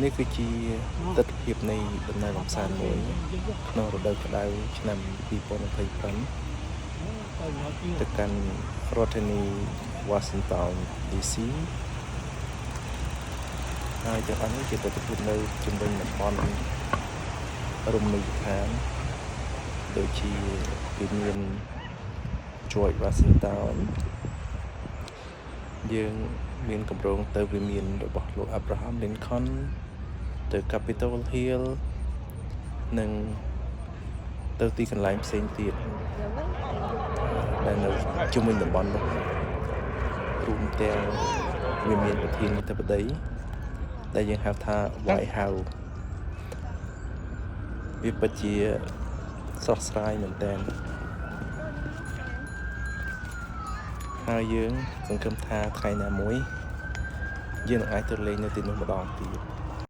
នេះគឺជាទស្សនវិជ្ជានៃដំណើរកំសាន្តមួយក្នុងរដូវក្តៅឆ្នាំ2025ទៅកាន់រដ្ឋធានី Washington DC ហើយទាំងអស់នេះជាទស្សនវិជ្ជានៅជំនាញតំបន់រមណីយដ្ឋានដូចជាវាមាន George Washington យើងមានកម្រងទៅវាមានរបស់លោក Abraham Lincoln ទៅ Capitol Hill និងទៅទីកន្លែងផ្សេងទៀតដែលនៅជុំវិញតំបន់នោះរួមទាំងវាមានប្រធានាធិបតីដែលយើងហៅថា White House វាពិតជាស្រស់ស្រាយមែនតើហើយយើងសង្ឃឹមថាថ្ងៃណាមួយយើងនឹងអាចទៅលេងនៅទីនោះម្ដងទៀត